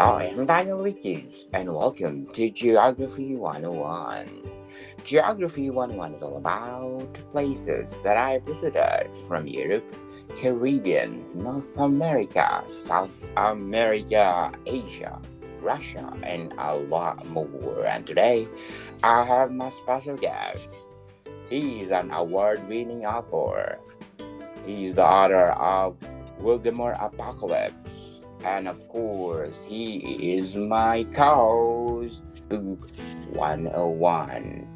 I am Daniel Wikis, and welcome to Geography 101. Geography 101 is all about places that I visited from Europe, Caribbean, North America, South America, Asia, Russia, and a lot more. And today, I have my special guest. He is an award-winning author. He is the author of Wildermore Apocalypse. And of course, he is my co-host, Book 101.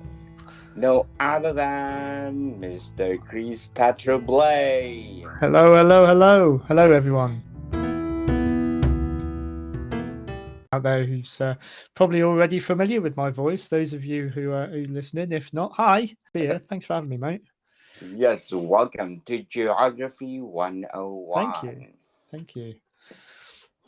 No other than Mr. Chris-Tetreault Blay. Hello, everyone out there who's probably already familiar with my voice. Those of you who are listening, if not, hi, Beer. Thanks for having me, mate. Yes, welcome to Geography 101. Thank you.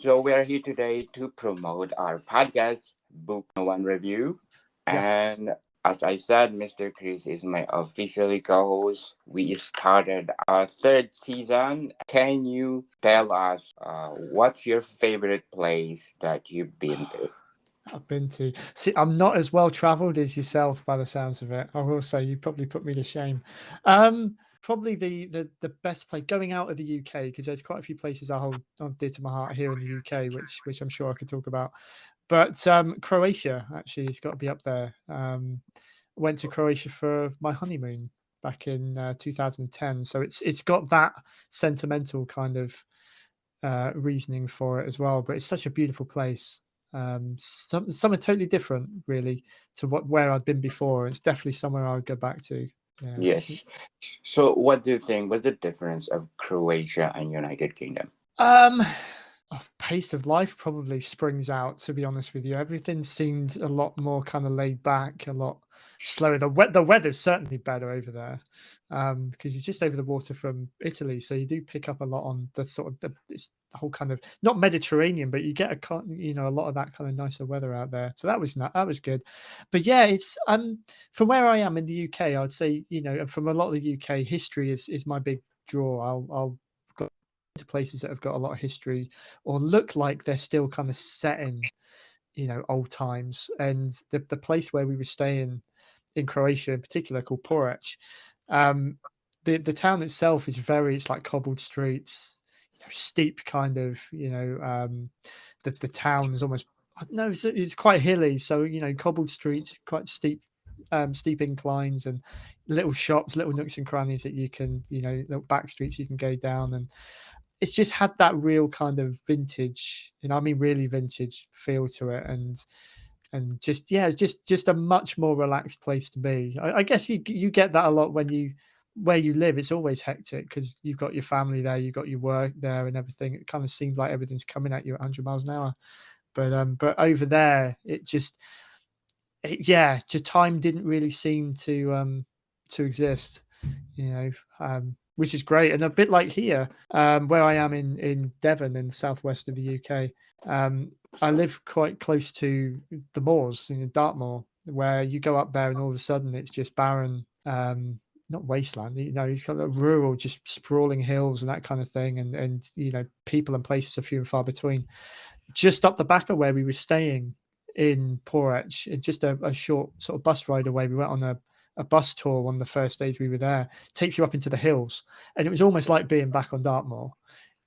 So we are here today to promote our podcast, Book 101 Review. Yes. And as I said, Mr. Chris is my officially co-host. We started our third season. Can you tell us what's your favorite place that you've been to? I've been to. See, I'm not as well travelled as yourself by the sounds of it. I will say you probably put me to shame. Probably the best place going out of the UK, because there's quite a few places I hold dear to my heart here in the UK, which I'm sure I could talk about. But Croatia actually has got to be up there. Went to Croatia for my honeymoon back in 2010, so it's got that sentimental kind of reasoning for it as well. But it's such a beautiful place. Something totally different, really, to where I'd been before. It's definitely somewhere I would go back to. Yeah. Yes. So what do you think was the difference of Croatia and United Kingdom? Pace of life probably springs out, to be honest with you. Everything seemed a lot more kind of laid back, a lot slower. The weather's certainly better over there, because you're just over the water from Italy, so you do pick up a lot on the sort of the whole kind of not Mediterranean, but you get a lot of that kind of nicer weather out there. So that was good. But yeah, it's from where I am in the UK, I'd say, and from a lot of the UK, history is my big draw. I'll to places that have got a lot of history or look like they're still kind of set in old times. And the place where we were staying in Croatia in particular, called Porec, the town itself is it's like cobbled streets, steep kind of, the town is almost, no, it's quite hilly, so cobbled streets, quite steep inclines, and little shops, little nooks and crannies that you can, little back streets you can go down. And it's just had that real kind of vintage, I mean really vintage feel to it, and just just a much more relaxed place to be. I guess you get that a lot where you live. It's always hectic because you've got your family there, you've got your work there and everything. It kind of seems like everything's coming at you at 100 miles an hour. But over there, just time didn't really seem to exist, which is great. And a bit like here, where I am in Devon, in the southwest of the UK, I live quite close to the moors in Dartmoor, where you go up there and all of a sudden it's just barren, not wasteland, it's kind of rural, just sprawling hills and that kind of thing. And people and places are few and far between. Just up the back of where we were staying in Porec, just a short sort of bus ride away, we went on a bus tour one of the first days we were there. It takes you up into the hills, and it was almost like being back on Dartmoor.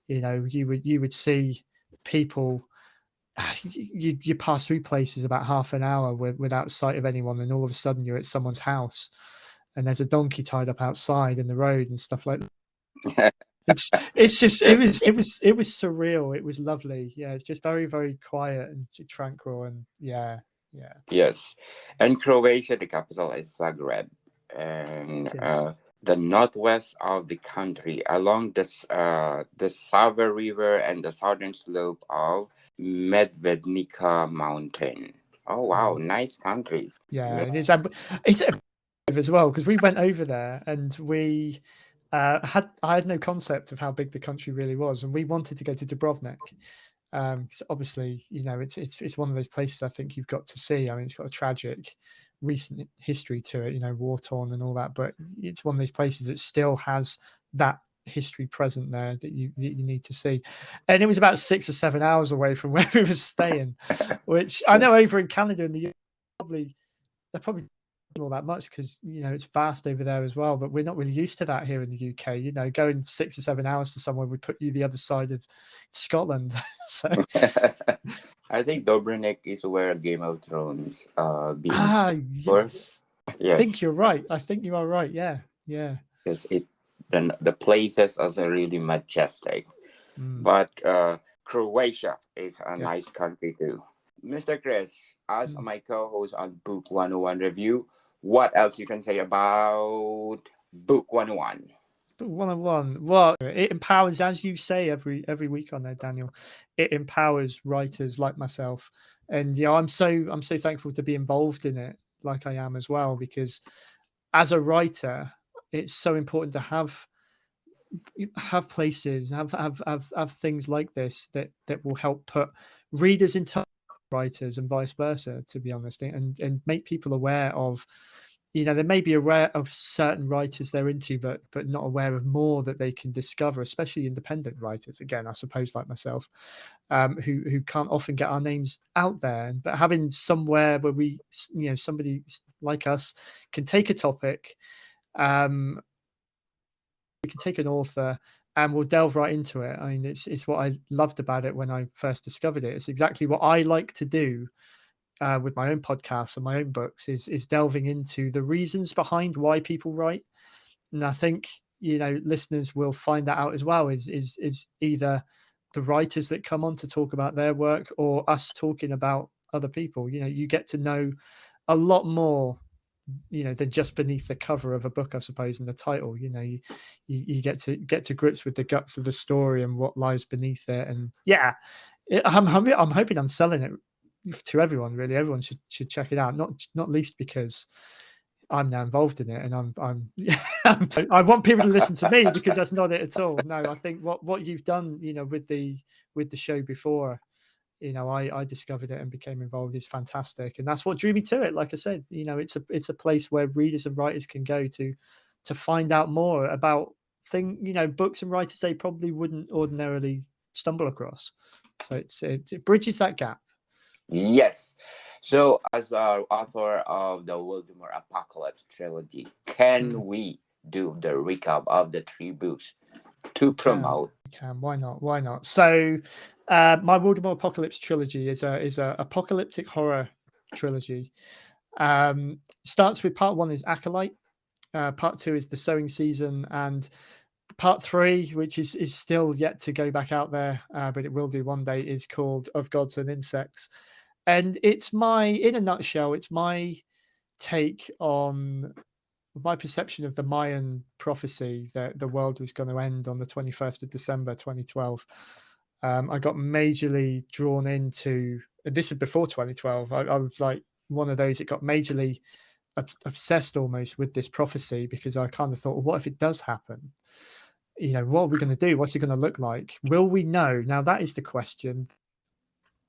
You would see people. You pass through places about half an hour without sight of anyone, and all of a sudden you're at someone's house, and there's a donkey tied up outside in the road and stuff like that. It's just it was surreal. It was lovely. Yeah, it's just very, very quiet and tranquil, and yeah. Yes. And Croatia, the capital is Zagreb. And the northwest of the country, along the Sava River and the southern slope of Medvednica Mountain. Oh wow, nice country. Yeah, it's as well, because we went over there and we I had no concept of how big the country really was, and we wanted to go to Dubrovnik. Obviously, it's one of those places I think you've got to see. I mean, it's got a tragic recent history to it, war torn and all that, but it's one of those places that still has that history present there that you need to see. And it was about 6 or 7 hours away from where we were staying, which I know over in Canada and the US, they're probably all that much because it's vast over there as well, but we're not really used to that here in the UK. Going 6 or 7 hours to somewhere would put you the other side of Scotland. So I think Dobronik is where Game of Thrones being yes. Yes. I think you're right. I think you are right. Yeah. Because the places are really majestic. But Croatia is a nice country too. Mr. Chris, as my co-host on Book 101 Review, what else you can say about Book 101? Book 101. Well, it empowers, as you say every week on there, Daniel. It empowers writers like myself, and I'm so thankful to be involved in it, like I am as well, because as a writer, it's so important to have places, have things like this that will help put readers in touch with writers and vice versa, to be honest, and make people aware of, they may be aware of certain writers they're into, but not aware of more that they can discover, especially independent writers, again, I suppose, like myself, who can't often get our names out there. But having somewhere where we, somebody like us can take a topic, we can take an author and we'll delve right into it. I mean, it's what I loved about it when I first discovered it. It's exactly what I like to do with my own podcasts and my own books, is delving into the reasons behind why people write. And I think, listeners will find that out as well, is either the writers that come on to talk about their work or us talking about other people. You get to know a lot more than just beneath the cover of a book, I suppose, in the title. You get to grips with the guts of the story and what lies beneath it. And I'm hoping I'm selling it to everyone. Really, everyone should check it out. Not least because I'm now involved in it, and I'm I want people to listen to me, because that's not it at all. No, I think what you've done, with the show before, I discovered it and became involved, is fantastic, and that's what drew me to it. Like I said, it's a place where readers and writers can go to find out more about books and writers they probably wouldn't ordinarily stumble across. So it bridges that gap. Yes. So, as our author of the Voldemort Apocalypse trilogy, can we do the recap of the 3 books to promote? Why not? So, my Voldemort Apocalypse trilogy is a apocalyptic horror trilogy. Starts with part 1 is Acolyte, part 2 is The Sowing Season, and part 3, which is still yet to go back out there, but it will do one day, is called Of Gods and Insects. And in a nutshell, it's my take on my perception of the Mayan prophecy that the world was going to end on the 21st of December 2012. I got majorly drawn into, and this was before 2012, I was like one of those that got majorly obsessed almost with this prophecy, because I kind of thought, well, what if it does happen? What are we going to do? What's it going to look like? Will we know? Now, that is the question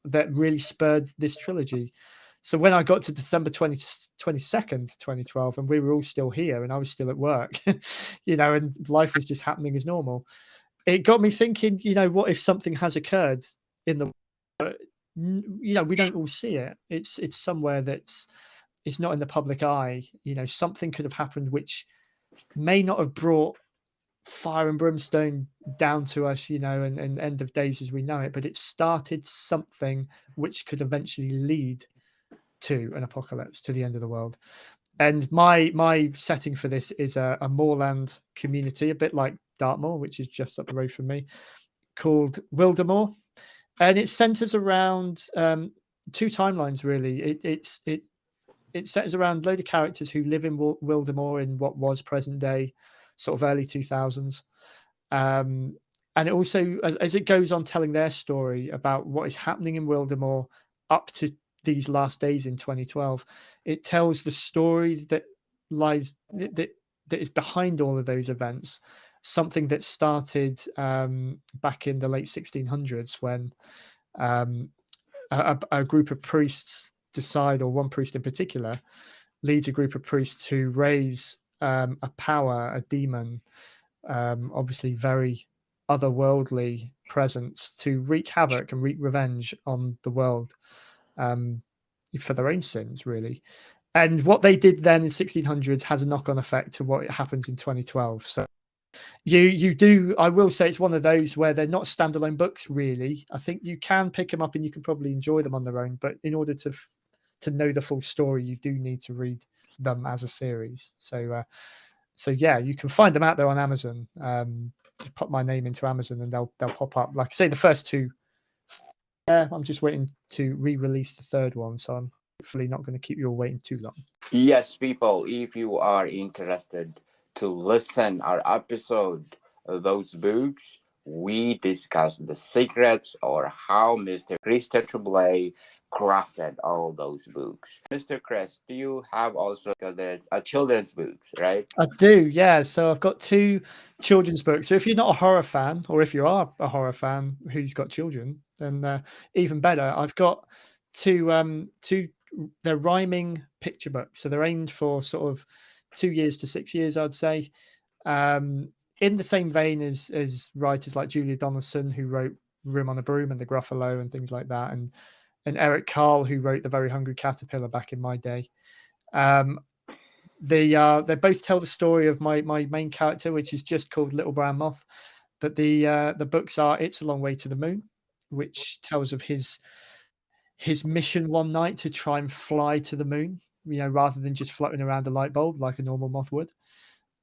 that really spurred this trilogy. So when I got to December 22nd, 2012, and we were all still here and I was still at work, and life was just happening as normal, it got me thinking, what if something has occurred in the world? We don't all see it. It's somewhere it's not in the public eye. Something could have happened which may not have brought fire and brimstone down to us, and end of days as we know it, but it started something which could eventually lead to an apocalypse, to the end of the world. And my setting for this is a moorland community, a bit like Dartmoor, which is just up the road from me, called Wildemore, and it centers around 2 timelines really. It centers around a load of characters who live in Wildemore in what was present day, sort of early 2000s. And it also, as it goes on telling their story about what is happening in Wildemore up to these last days in 2012, it tells the story that lies, that is behind all of those events, something that started back in the late 1600s when a group of priests decide, or one priest in particular, leads a group of priests to raise a power, a demon, obviously very otherworldly presence to wreak havoc and wreak revenge on the world for their own sins, really. And what they did then in 1600s has a knock-on effect to what happens in 2012. So you do, I will say, it's one of those where they're not standalone books, really. I think you can pick them up and you can probably enjoy them on their own, but in order to know the full story, you do need to read them as a series. So yeah, you can find them out there on Amazon. Just put my name into Amazon and they'll pop up. Like I say, the first two, I'm just waiting to re-release the third one, so I'm hopefully not going to keep you all waiting too long. Yes, people, if you are interested to listen our episode of those books, we discuss the secrets or how Mr. Chris-Tetreault Blay crafted all those books. Mr. Chris, do you have also this children's books, right? I do, yeah. So I've got 2 children's books. So if you're not a horror fan, or if you are a horror fan who's got children, then even better. I've got two. They're rhyming picture books, so they're aimed for sort of 2 years to 6 years, I'd say. In the same vein as writers like Julia Donaldson, who wrote Room on a Broom and The Gruffalo and things like that, and Eric Carle, who wrote The Very Hungry Caterpillar back in my day. They both tell the story of my main character, which is just called Little Brown Moth. But the books are It's a Long Way to the Moon, which tells of his mission one night to try and fly to the moon, rather than just floating around a light bulb like a normal moth would.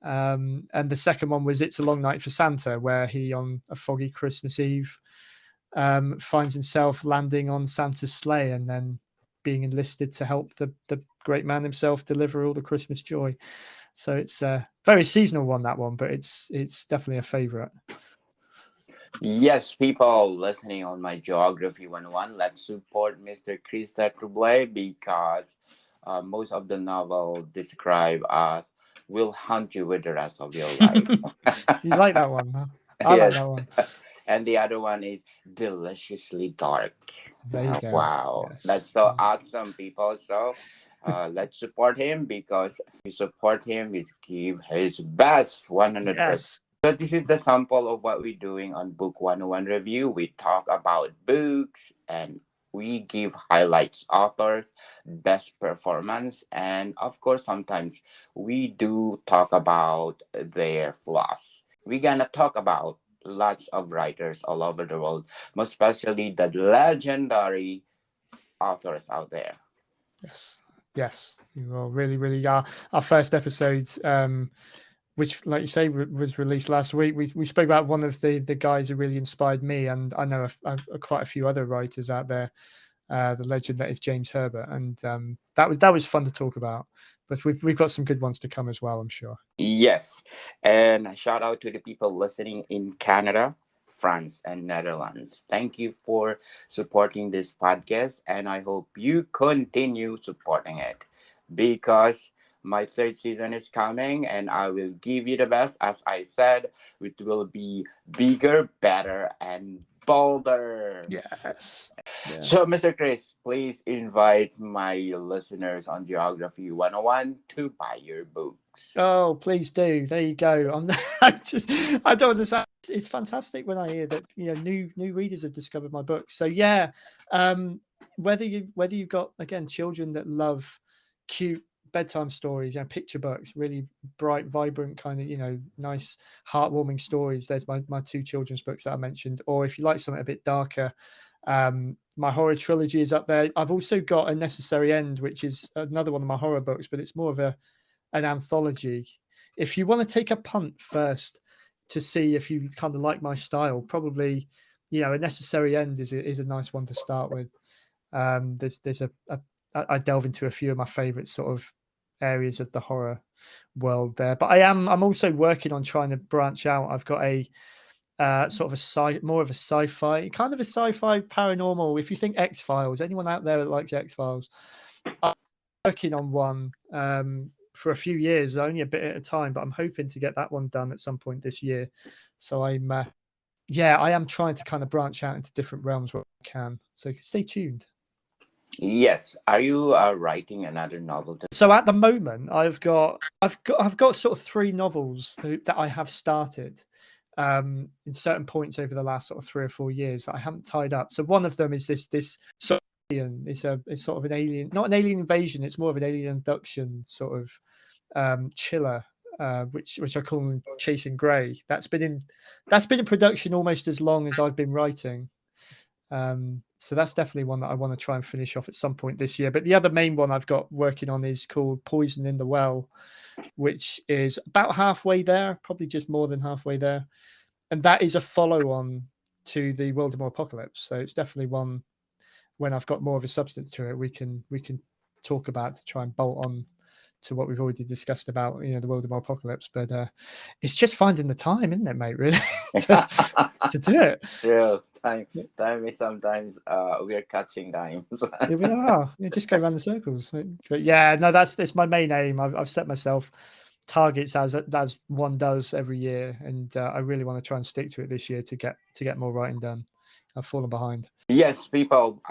And the second one was It's a Long Night for Santa, where he, on a foggy Christmas Eve, finds himself landing on Santa's sleigh and then being enlisted to help the great man himself deliver all the Christmas joy. So it's a very seasonal one, that one, but it's definitely a favorite. Yes, people listening on my Geography 101, let's support Mr. Chris-Tetreault Blay because most of the novel describe as will haunt you with the rest of your life. You like that one, huh? I like that one. And the other one is Deliciously Dark. There you go. Wow, yes. That's so awesome, people. So let's support him, because we support him, we give his best 100%. Yes. So this is the sample of what we're doing on Book 101 Review. We talk about books and we give highlights, authors, best performance, and of course sometimes we do talk about their flaws. We're gonna talk about lots of writers all over the world, most especially the legendary authors out there. Yes, you will really, really are. Our first episode, which, like you say, was released last week, we spoke about one of the guys who really inspired me, and I know quite a few other writers out there. The legend that is James Herbert, and that was fun to talk about. But we've got some good ones to come as well, I'm sure. Yes, and a shout out to the people listening in Canada, France, and Netherlands. Thank you for supporting this podcast, and I hope you continue supporting it, because my third season is coming and I will give you the best. As I said, it will be bigger, better, and bolder. Yes. Yeah. So, Mr. Chris, please invite my listeners on Geography 101 to buy your books. Oh, please do. There you go. I don't understand. It's fantastic when I hear that new readers have discovered my books. So yeah, whether you've got, again, children that love cute bedtime stories, picture books, really bright, vibrant, kind of nice, heartwarming stories. There's my 2 children's books that I mentioned. Or if you like something a bit darker, my horror trilogy is up there. I've also got A Necessary End, which is another one of my horror books, but it's more of an anthology. If you want to take a punt first to see if you kind of like my style, probably A Necessary End is a nice one to start with. There's I delve into a few of my favorite sort of areas of the horror world there, but I'm also working on trying to branch out. I've got a sort of more of a sci-fi, kind of a sci-fi paranormal. If you think X-Files, anyone out there that likes X-Files, I'm working on one for a few years, only a bit at a time, but I'm hoping to get that one done at some point this year. So I am trying to kind of branch out into different realms where I can. So stay tuned. Yes. Are you writing another novel? So at the moment, I've got sort of 3 novels that I have started in certain points over the last sort of 3 or 4 years that I haven't tied up. So one of them is this sort of alien. It's sort of an alien, not an alien invasion. It's more of an alien abduction sort of chiller, which I call Chasing Grey. That's been in production almost as long as I've been writing. So that's definitely one that I want to try and finish off at some point this year. But the other main one I've got working on is called Poison in the Well, which is about halfway there, probably just more than halfway there. And that is a follow-on to the Wildemore Apocalypse. So it's definitely one when I've got more of a substance to it, we can talk about to try and bolt on to what we've already discussed about, the Wildemore Apocalypse. But it's just finding the time, isn't it, mate? Really, to do it. Yeah, time is sometimes we are catching times. Here we are. Just go around the circles. But yeah, no, that's my main aim. I've set myself targets as one does every year, and I really want to try and stick to it this year to get more writing done. I've fallen behind. Yes, people,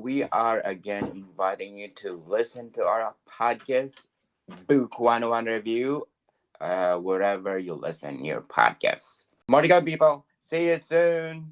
we are again inviting you to listen to our podcast, Book 101 Review, wherever you listen your podcasts. More to go, people. See you soon.